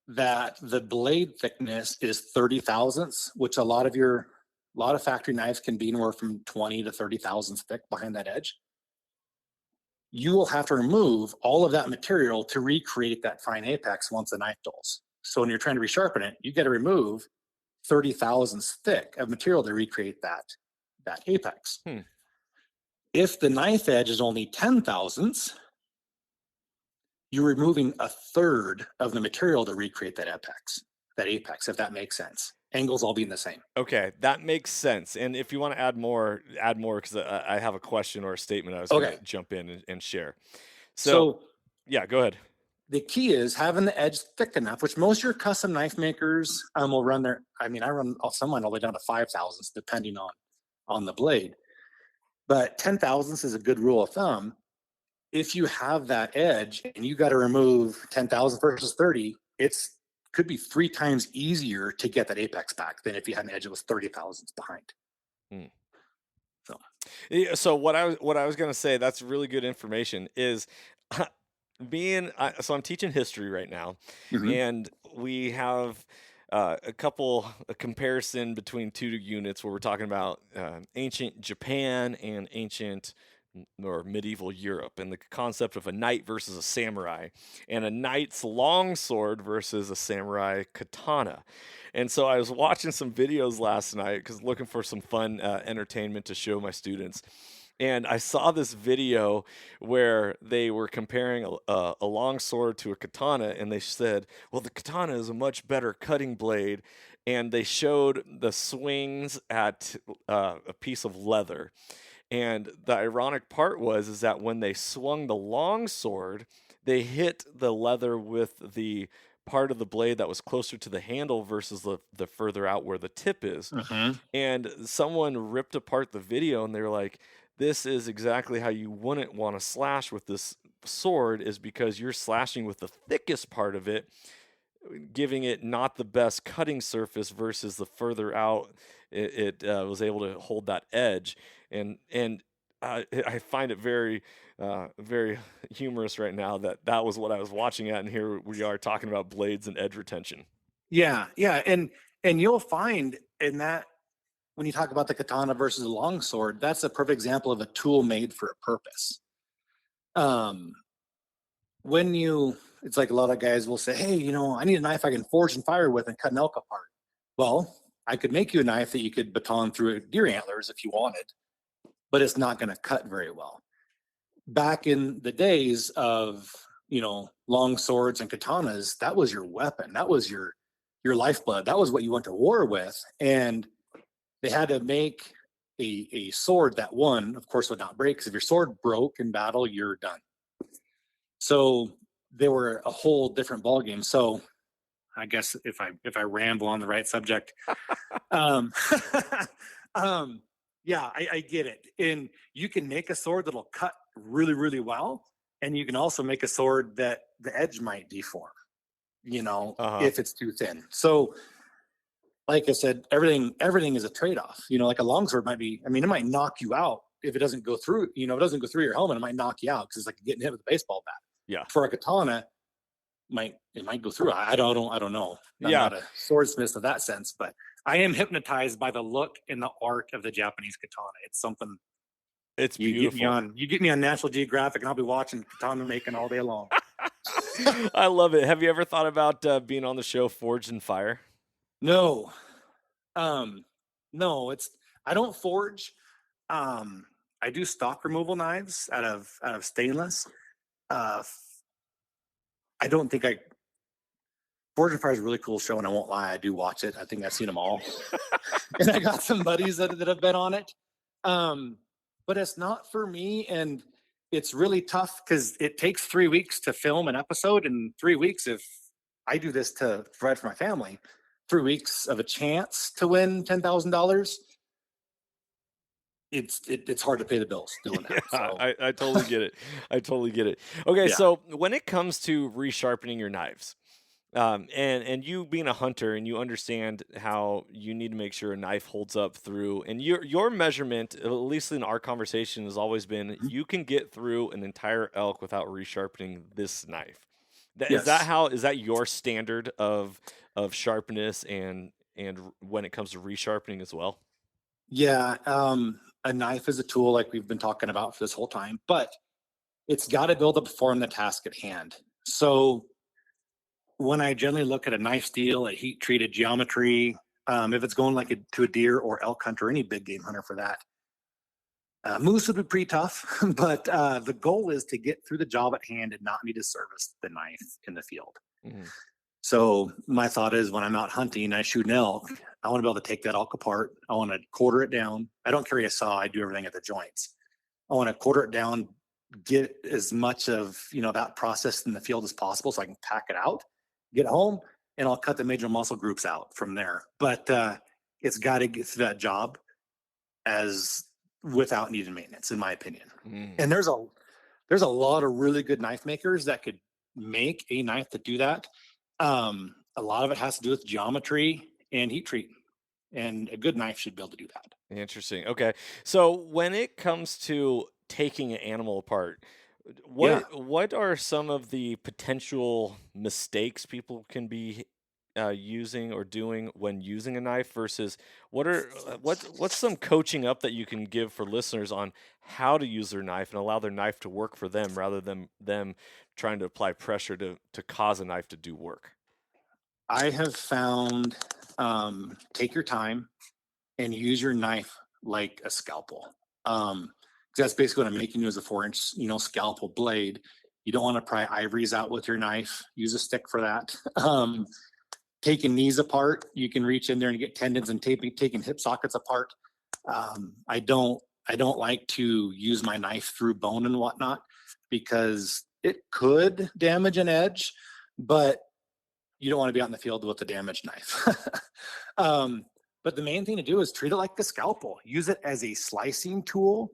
that the blade thickness is 30 thousandths, which a lot of factory knives can be anywhere from 20 to 30 thousandths thick behind that edge, you will have to remove all of that material to recreate that fine apex once the knife dulls. So when you're trying to resharpen it, you got to remove 30 thousandths thick of material to recreate that apex. If the knife edge is only 10 thousandths, you're removing a third of the material to recreate that apex, if that makes sense. Angles all being the same. Okay, that makes sense. And if you want to add more, because I have a question or a statement I was going to jump in and share. So, yeah, go ahead. The key is having the edge thick enough, which most of your custom knife makers will run their, I run some all the way down to 5 thousandths, depending on the blade. But 10 thousandths is a good rule of thumb. If you have that edge and you got to remove 10 thousandths versus 30, could be 3 times easier to get that apex back than if you had an edge that was 30 thousandths behind. So what I was going to say, that's really good information, is so I'm teaching history right now, and we have a comparison between 2 units where we're talking about ancient Japan and ancient or medieval Europe, and the concept of a knight versus a samurai, and a knight's longsword versus a samurai katana. And so I was watching some videos last night because looking for some fun entertainment to show my students. And I saw this video where they were comparing a longsword to a katana, and they said, well, the katana is a much better cutting blade. And they showed the swings at a piece of leather. And the ironic part is that when they swung the long sword, they hit the leather with the part of the blade that was closer to the handle versus the further out where the tip is. Mm-hmm. And someone ripped apart the video and they're like, this is exactly how you wouldn't want to slash with this sword, is because you're slashing with the thickest part of it, giving it not the best cutting surface versus the further out it was able to hold that edge. And I find it very very humorous right now that that was what I was watching at, and here we are talking about blades and edge retention. Yeah, yeah, and you'll find in that when you talk about the katana versus the longsword, that's a perfect example of a tool made for a purpose. Um, it's like a lot of guys will say, "Hey, I need a knife I can forge and fire with and cut an elk apart." Well, I could make you a knife that you could baton through deer antlers if you wanted, but it's not going to cut very well. Back in the days of long swords and katanas, that was your weapon. That was your lifeblood. That was what you went to war with, and they had to make a sword that, one, of course, would not break, because if your sword broke in battle, you're done. So they were a whole different ballgame. So I guess if I ramble on the right subject, um, yeah, I get it. And you can make a sword that'll cut really, really well, and you can also make a sword that the edge might deform, if it's too thin. So, like I said, everything is a trade-off. Like a longsword might be, it might knock you out if it doesn't go through, if it doesn't go through your helmet, it might knock you out, because it's like getting hit with a baseball bat. Yeah. For a katana, it might go through. I don't know. I'm not a swordsmith in that sense, but I am hypnotized by the look and the art of the Japanese katana. It's something. It's beautiful. You get me on National Geographic, and I'll be watching katana making all day long. I love it. Have you ever thought about being on the show Forged in Fire? No, no. I don't forge. I do stock removal knives out of stainless. I don't think Forged in Fire is a really cool show, and I won't lie, I do watch it. I think I've seen them all, and I got some buddies that have been on it. But it's not for me, and it's really tough because it takes 3 weeks to film an episode, and 3 weeks, if I do this to provide for my family, 3 weeks of a chance to win $10,000. It's hard to pay the bills doing that. So. I totally get it. I totally get it. Okay, so when it comes to resharpening your knives, and you being a hunter, and you understand how you need to make sure a knife holds up through, and your measurement, at least in our conversation, has always been you can get through an entire elk without resharpening this knife. Is that your standard of sharpness and when it comes to resharpening as well? Yeah, a knife is a tool, like we've been talking about for this whole time, but it's got to be able to perform the task at hand. So when I generally look at a knife steel, a heat treated geometry, if it's going to a deer or elk hunter, any big game hunter for that, moose would be pretty tough, but the goal is to get through the job at hand and not need to service the knife in the field. Mm-hmm. So my thought is, when I'm out hunting and I shoot an elk, I want to be able to take that elk apart. I want to quarter it down. I don't carry a saw. I do everything at the joints. I want to quarter it down, get as much of that process in the field as possible, so I can pack it out, get home, and I'll cut the major muscle groups out from there. But it's got to get through that job without needing maintenance, in my opinion. And there's a lot of really good knife makers that could make a knife to do that. A lot of it has to do with geometry and heat treat, and a good knife should be able to do that. Interesting. Okay. So when it comes to taking an animal apart, what are some of the potential mistakes people can be using or doing when using a knife versus what's some coaching up that you can give for listeners on how to use their knife and allow their knife to work for them rather than them trying to apply pressure to cause a knife to do work? I have found, take your time and use your knife like a scalpel. That's basically what I'm making you, as a 4-inch, scalpel blade. You don't want to pry ivories out with your knife. Use a stick for that. Taking knees apart, you can reach in there and get tendons, and taking hip sockets apart. I don't I don't like to use my knife through bone and whatnot because it could damage an edge, but you don't want to be out in the field with a damaged knife. But the main thing to do is treat it like a scalpel. Use it as a slicing tool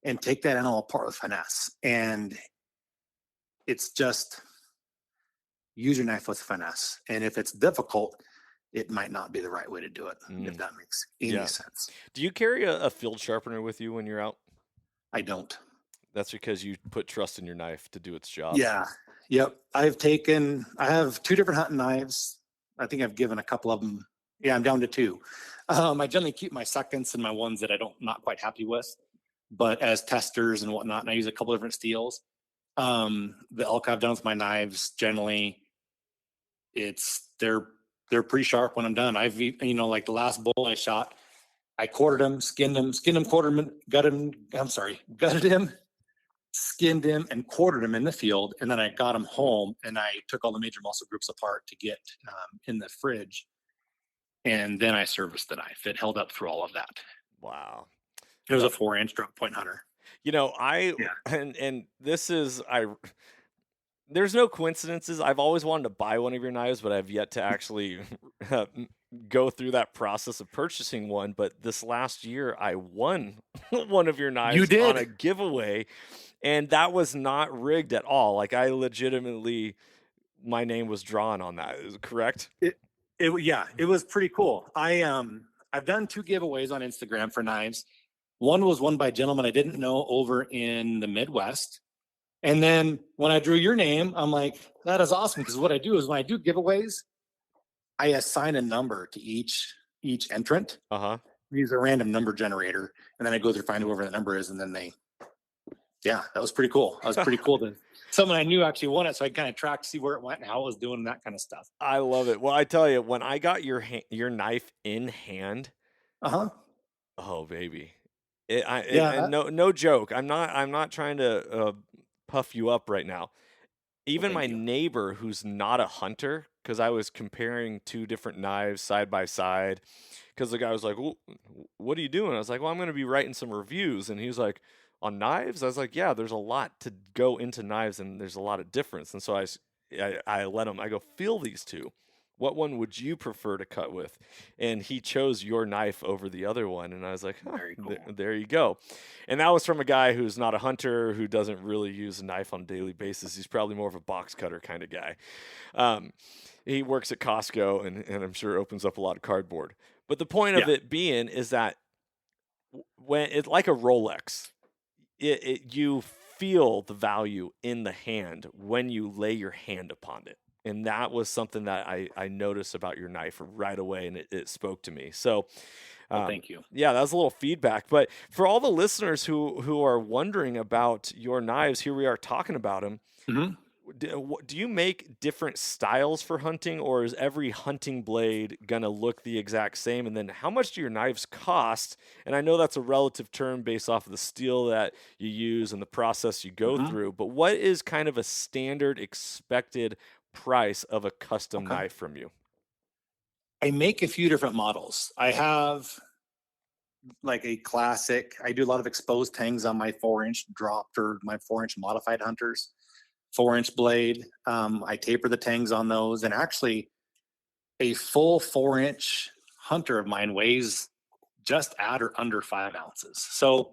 and take that animal apart with finesse. And it's just use your knife with finesse. And if it's difficult, it might not be the right way to do it, if that makes any sense. Do you carry a field sharpener with you when you're out? I don't. That's because you put trust in your knife to do its job. Yeah. Yep. I have 2 different hunting knives. I think I've given a couple of them. Yeah, I'm down to 2. I generally keep my seconds and my ones that not quite happy with, but as testers and whatnot, and I use a couple different steels. The elk I've done with my knives, generally, they're pretty sharp when I'm done. I've, like the last bull I shot, I quartered him, skinned him, quartered him, gutted him, skinned him, and quartered him in the field. And then I got him home and I took all the major muscle groups apart to get in the fridge. And then I serviced the knife. It held up through all of that. Wow. It was a 4-inch drop point hunter. And this is, there's no coincidences. I've always wanted to buy one of your knives, but I've yet to actually go through that process of purchasing one. But this last year, I won one of your knives You did? on a giveaway, and that was not rigged at all. Like, I legitimately, my name was drawn on that. Is it correct? It was pretty cool. I've done 2 giveaways on Instagram for knives. One was won by a gentleman I didn't know over in the Midwest. And then when I drew your name, I'm like, that is awesome. Because what I do is when I do giveaways, I assign a number to each entrant. Use a random number generator. And then I go through, find whoever the number is. And then that was pretty cool. That was pretty cool to someone I knew actually won it. So I kind of tracked to see where it went and how it was doing and that kind of stuff. I love it. Well, I tell you, when I got your knife in hand, oh baby, no joke. I'm not trying to puff you up right now. Even my neighbor, who's not a hunter, because I was comparing 2 different knives side by side, because the guy was like, well, "What are you doing?" I was like, "Well, I'm going to be writing some reviews," and he was like, "On knives?" I was like, "Yeah, there's a lot to go into knives, and there's a lot of difference." And so I let him. I go, "Feel these 2. What one would you prefer to cut with?" And he chose your knife over the other one. And I was like, Very cool. there you go. And that was from a guy who's not a hunter, who doesn't really use a knife on a daily basis. He's probably more of a box cutter kind of guy. He works at Costco and I'm sure opens up a lot of cardboard. But the point of it being is that when it's like a Rolex, you feel the value in the hand when you lay your hand upon it. And that was something that I noticed about your knife right away, and it spoke to me. So thank you. Yeah, that was a little feedback. But for all the listeners who are wondering about your knives, here we are talking about them. Do you make different styles for hunting, or is every hunting blade going to look the exact same? And then how much do your knives cost? And I know that's a relative term based off of the steel that you use and the process you go through, but what is kind of a standard expected price of a custom knife from you? I make a few different models. I have like a classic. I do a lot of exposed tangs on my 4-inch dropped or my 4-inch modified hunters. 4-inch blade. I taper the tangs on those, and actually a full 4-inch hunter of mine weighs just at or under 5 ounces. So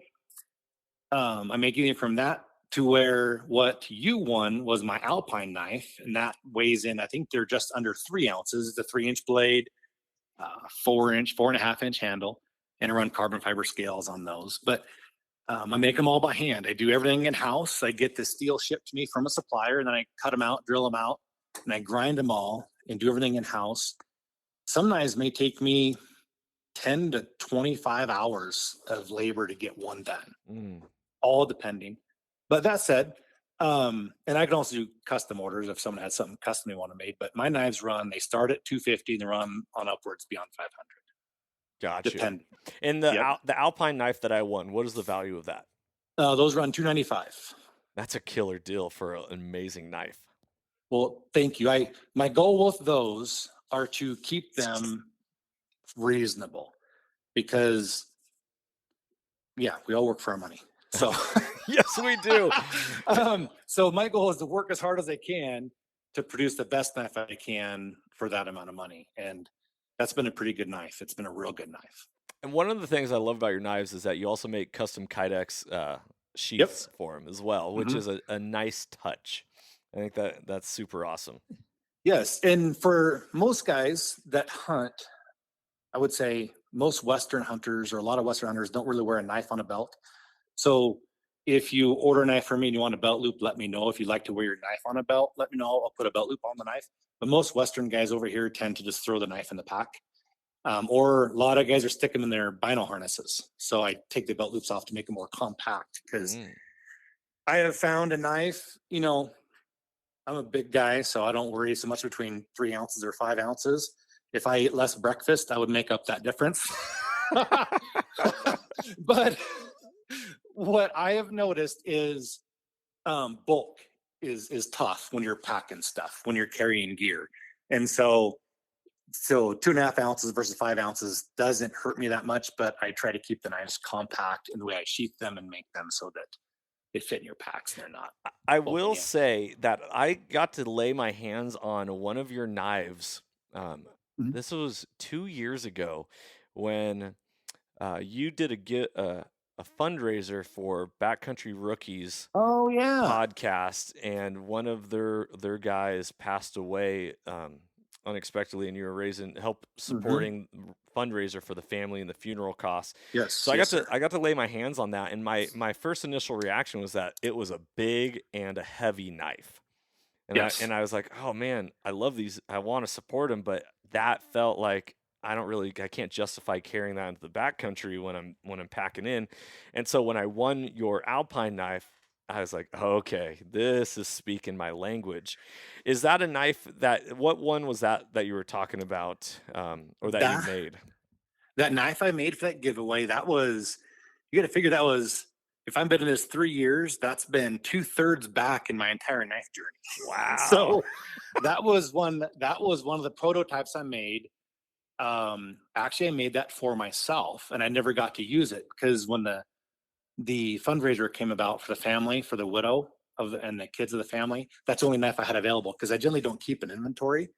I'm making it from that to where what you won was my Alpine knife, and that weighs in, I think they're just under 3 ounces. The 3-inch blade, 4.5-inch handle, and I run carbon fiber scales on those. But I make them all by hand. I do everything in house. I get the steel shipped to me from a supplier, and then I cut them out, drill them out, and I grind them all and do everything in house. Some knives may take me 10 to 25 hours of labor to get one done, all depending. But that said, and I can also do custom orders if someone has something custom they want to make. But my knives they start at $250 and they run on upwards beyond $500. Gotcha. Depending. And the Alpine knife that I won, what is the value of that? Those run $295. That's a killer deal for an amazing knife. Well, thank you. My goal with those are to keep them reasonable, because Yeah, we all work for our money. So, Yes, we do. so my goal is to work as hard as I can to produce the best knife I can for that amount of money. And that's been a pretty good knife. It's been a real good knife. And one of the things I love about your knives is that you also make custom kydex Yep. sheaths for them as well, which is a nice touch. I think that's super awesome. Yes. And for most guys that hunt, I would say most Western hunters or a lot of Western hunters don't really wear a knife on a belt. So if you order a knife from me and you want a belt loop, let me know. If you'd like to wear your knife on a belt, let me know. I'll put a belt loop on the knife. But most Western guys over here tend to just throw the knife in the pack. Or a lot of guys are sticking in their bino harnesses. So I take the belt loops off to make them more compact because I have found a knife, I'm a big guy, so I don't worry so much between 3 ounces or 5 ounces. If I ate less breakfast, I would make up that difference. But what I have noticed is bulk is tough when you're packing stuff, when you're carrying gear. And so 2.5 ounces versus 5 ounces doesn't hurt me that much, but I try to keep the knives compact in the way I sheath them and make them so that they fit in your packs and they're not. I will say that I got to lay my hands on one of your knives. This was 2 years ago when you did a fundraiser for Backcountry Rookies Oh yeah. podcast, and one of their guys passed away unexpectedly, and you were help supporting fundraiser for the family and the funeral costs. Yes. So I got to lay my hands on that, and my first initial reaction was that it was a big and a heavy knife. And I was like, oh man, I love these. I want to support them, but that felt like I can't justify carrying that into the backcountry when I'm packing in. And so when I won your Alpine knife, I was like, okay, this is speaking my language. Is that a knife what one was that you were talking about, or that you made? That knife I made for that giveaway, you got to figure that was, if I've been in this 3 years, that's been 2/3 back in my entire knife journey. Wow. So that was one of the prototypes I made. Actually I made that for myself and I never got to use it because when the fundraiser came about for the family, for the widow and the kids of the family, that's the only knife I had available because I generally don't keep an inventory.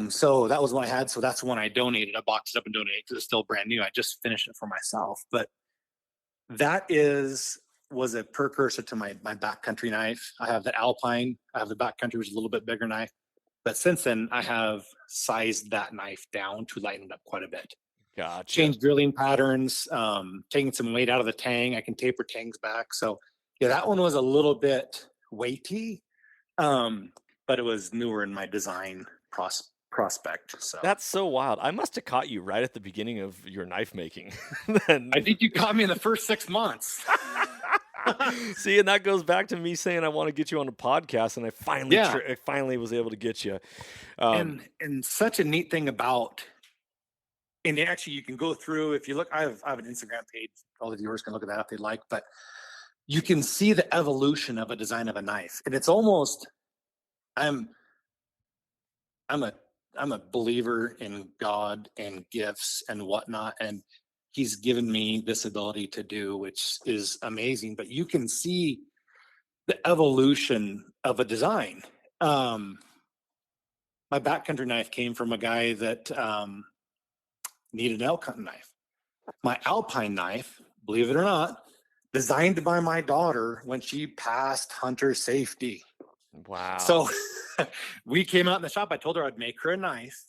So that was what I had. So that's when I donated. I boxed it up and donated because it's still brand new. I just finished it for myself. But that was a precursor to my backcountry knife. I have the Alpine. I have the Backcountry, which is a little bit bigger knife. But since then, I have sized that knife down to lighten it up quite a bit. Gotcha. Changed drilling patterns, taking some weight out of the tang. I can taper tangs back. So yeah, that one was a little bit weighty, but it was newer in my design prospect. So that's so wild. I must have caught you right at the beginning of your knife making. I think you caught me in the first 6 months. See, and that goes back to me saying I want to get you on a podcast, and I finally was able to get you. And such a neat thing about, and actually you can go through, if you look, I have an Instagram page. All the viewers can look at that if they like, but you can see the evolution of a design of a knife, and it's almost, I'm a believer in God and gifts and whatnot, and He's given me this ability to do, which is amazing. But you can see the evolution of a design. My backcountry knife came from a guy that needed an elk hunting knife. My Alpine knife, believe it or not, designed by my daughter when she passed hunter safety. Wow. So we came out in the shop. I told her I'd make her a knife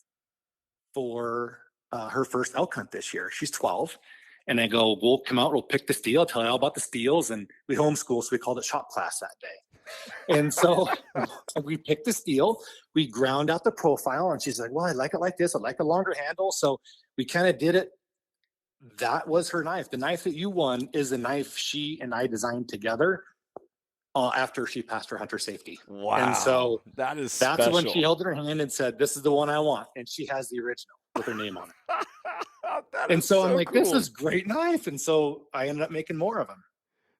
for her first elk hunt this year. She's 12. And I go, we'll come out, we'll pick the steel, I'll tell you all about the steels. And we homeschool, so we called it shop class that day. And so we picked the steel, we ground out the profile, and she's like, well, I like it like this. I like a longer handle. So we kind of did it. That was her knife. The knife that you won is the knife she and I designed together after she passed her hunter safety. Wow. And so that's special. When she held it in her hand and said, this is the one I want. And she has the original with her name on it. And so I'm like, cool. This is great knife. And so I ended up making more of them.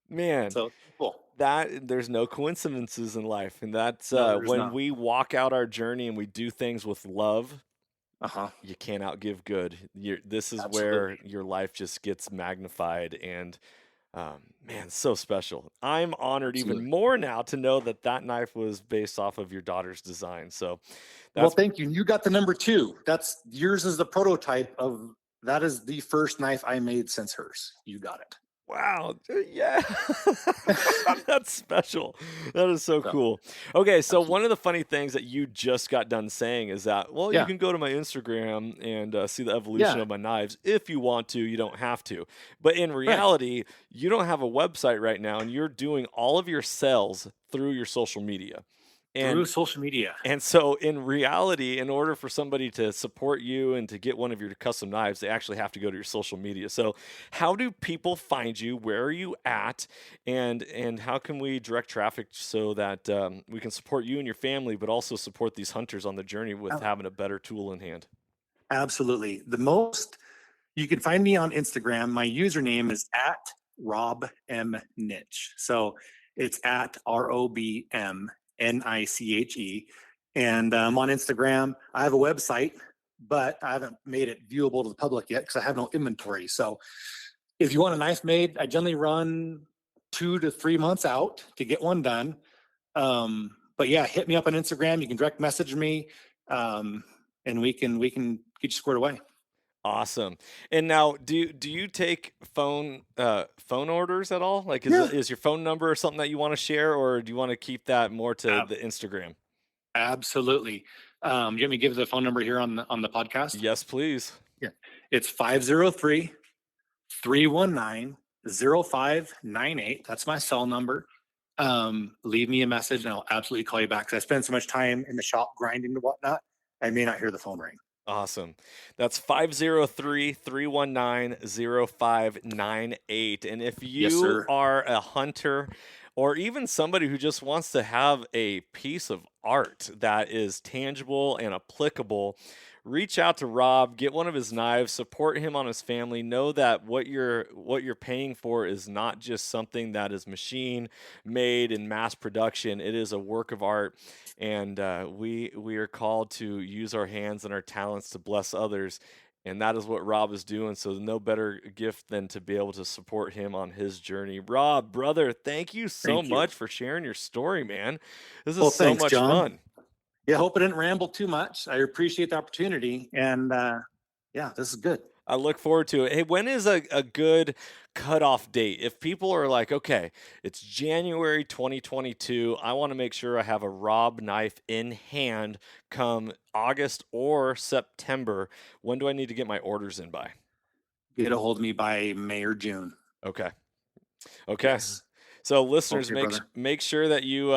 Man, so cool. There's no coincidences in life. And that's when we walk out our journey and we do things with love, You can't outgive good. This is where Absolutely. your life just gets magnified, and man, so special. I'm honored even Absolutely. more now to know that that knife was based off of your daughter's design. So Well, that's thank you. You got the number 2. That's yours is the prototype of that is the first knife I made since hers. You got it. wow, yeah. That's special. That is so So, cool. Okay, so absolutely. one of the funny things that you just got done saying is that, well, you Yeah. can go to my Instagram and see the evolution Yeah. of my knives if you want to. You don't have to. But in Right. reality, you don't have a website right now, and you're doing all of your sales through your social media. Through And social media. and so in reality, in order for somebody to support you and to get one of your custom knives, they actually have to go to your social media. So how do people find you? Where are you at? And how can we direct traffic so that we can support you and your family, but also support these hunters on the journey with Oh, having a better tool in hand? absolutely. You can find me on Instagram. My username is at Rob M Niche. So it's at ROBMNICHE. And on Instagram, I have a website, but I haven't made it viewable to the public yet because I have no inventory. So if you want a knife made, I generally run 2 to 3 months out to get one done. But yeah, hit me up on Instagram. You can direct message me, and we can get you squared away. Awesome. And now, do you take phone orders at all? Like, Yeah, is your phone number something that you want to share, or do you want to keep that more to ab- the Instagram? absolutely. You want me to give the phone number here on the podcast? Yes, please. Yeah, it's 503-319-0598. That's my cell number. Leave me a message and I'll absolutely call you back because I spend so much time in the shop grinding and whatnot. I may not hear the phone ring. Awesome. That's 503-319-0598. And if Yes, you sir. are a hunter or even somebody who just wants to have a piece of art that is tangible and applicable, reach out to Rob, get one of his knives, support him on his family. Know that what you're paying for is not just something that is machine made in mass production. It is a work of art, and we are called to use our hands and our talents to bless others, and that is what Rob is doing. So no better gift than to be able to support him on his journey. Rob, brother, thank you so Thank you. much for sharing your story, man. This is Well, so thanks, much John. fun. Yeah, hope I didn't ramble too much. I appreciate the opportunity. And yeah, this is good. I look forward to it. Hey, when is a good cutoff date? If people are like, okay, it's January 2022, I want to make sure I have a Rob knife in hand come August or September. When do I need to get my orders in by? Get a hold of me by May or June. Okay. Okay. Yes. So listeners, Okay, brother. make sure that you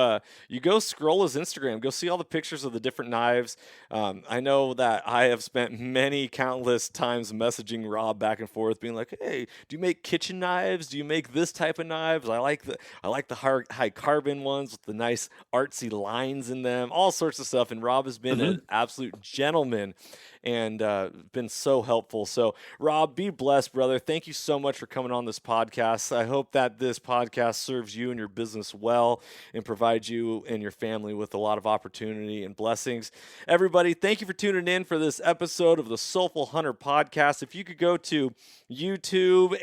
go scroll his Instagram, go see all the pictures of the different knives. I know that I have spent many countless times messaging Rob back and forth, being like, "Hey, do you make kitchen knives? Do you make this type of knives? I like the high carbon ones with the nice artsy lines in them, all sorts of stuff." And Rob has been an Hmm. absolute gentleman and been so helpful. So, Rob, be blessed, brother. Thank you so much for coming on this podcast. I hope that this podcast serves you and your business well and provides you and your family with a lot of opportunity and blessings. Everybody, thank you for tuning in for this episode of the Soulful Hunter podcast. If you could go to YouTube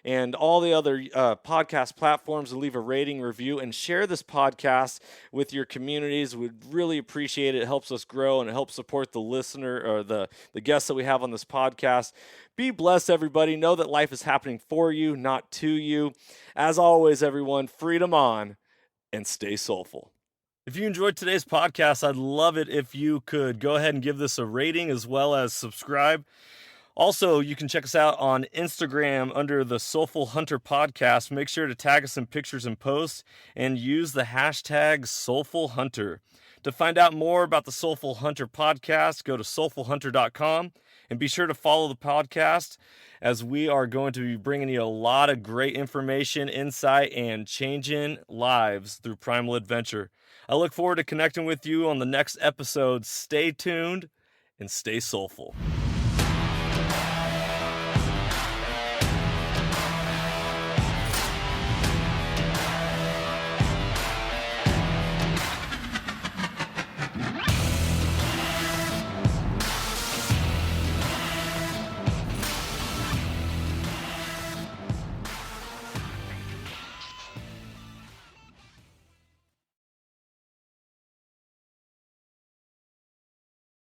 and all the other podcast platforms and leave a rating, review, and share this podcast with your communities, we'd really appreciate it. It helps us grow and it helps support the listener or the guests that we have on this podcast. Be blessed, everybody. Know that life is happening for you, not to you. As always, everyone, freedom on and stay soulful. If you enjoyed today's podcast, I'd love it if you could go ahead and give this a rating as well as subscribe. Also, you can check us out on Instagram under the Soulful Hunter Podcast. Make sure to tag us in pictures and posts and use the hashtag Soulful Hunter. To find out more about the Soulful Hunter Podcast, go to soulfulhunter.com and be sure to follow the podcast as we are going to be bringing you a lot of great information, insight, and changing lives through primal adventure. I look forward to connecting with you on the next episode. Stay tuned and stay soulful.